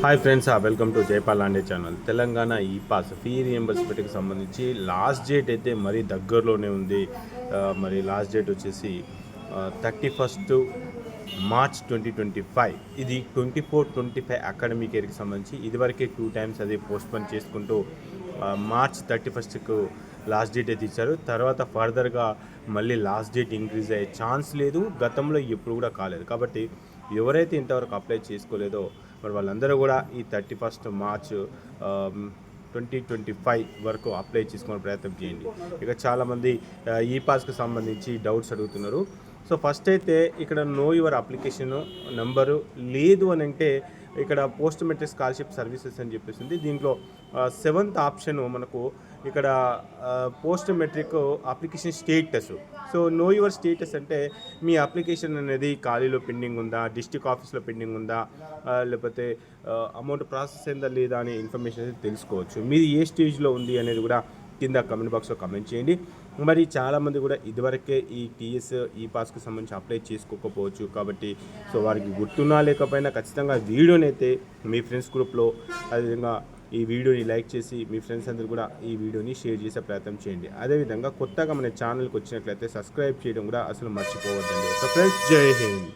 Hi friends, welcome to Jaipal లాండే channel. Telangana ఈ pass fee రియంబర్స్మెంట్కి సంబంధించి last date అయితే మరీ దగ్గరలోనే ఉంది. మరి లాస్ట్ డేట్ వచ్చేసి 31st మార్చ్ 2025. ఇది 24-25 అకాడమిక్ ఇయర్కి సంబంధించి ఇదివరకే 2 times అది పోస్ట్పోన్ చేసుకుంటూ మార్చ్ 31st లాస్ట్ డేట్ అయితే ఇచ్చారు. తర్వాత ఫర్దర్గా మళ్ళీ లాస్ట్ డేట్ ఇంక్రీజ్ అయ్యే ఛాన్స్ లేదు, గతంలో ఎప్పుడు కూడా కాలేదు. కాబట్టి ఎవరైతే ఇంతవరకు అప్లై చేసుకోలేదో మరి వాళ్ళందరూ కూడా ఈ 31st మార్చ్ 2025 వరకు అప్లై చేసుకునే ప్రయత్నం చేయండి. ఇక చాలామంది ఈ పాస్కి సంబంధించి డౌట్స్ అడుగుతున్నారు. సో ఫస్ట్ అయితే ఇక్కడ నో యువర్ అప్లికేషన్ నెంబరు లేదు అని అంటే ఇక్కడ పోస్ట్ మెట్రిక్ స్కాలర్షిప్ సర్వీసెస్ అని చెప్పేసింది. దీంట్లో 7th ఆప్షన్ మనకు ఇక్కడ post matric application status. So know your status అంటే మీ అప్లికేషన్ అనేది ఖాళీలో పెండింగ్ ఉందా, డిస్ట్రిక్ట్ ఆఫీస్లో పెండింగ్ ఉందా, లేకపోతే అమౌంట్ ప్రాసెస్ అయిందా లేదా అనే ఇన్ఫర్మేషన్ అయితే తెలుసుకోవచ్చు. మీది ఏ స్టేజ్లో ఉంది అనేది కూడా కింద కమెంట్ బాక్స్లో కమెంట్ చేయండి. మరి చాలామంది కూడా ఇదివరకే ఈ టీఎస్ ఈ పాస్కి సంబంధించి అప్లై చేసుకోకపోవచ్చు. కాబట్టి సో వారికి గుర్తున్నా లేకపోయినా ఖచ్చితంగా వీడియోని అయితే మీ ఫ్రెండ్స్ గ్రూప్లో, అదేవిధంగా ఈ వీడియోని లైక్ చేసి మీ ఫ్రెండ్స్ అందరూ కూడా ఈ వీడియోని షేర్ చేసే ప్రయత్నం చేయండి. అదేవిధంగా కొత్తగా మన ఛానల్కి వచ్చినట్లయితే సబ్స్క్రైబ్ చేయడం కూడా అసలు మర్చిపోవద్దండి. సో ఫ్రెండ్స్, జై హింద్.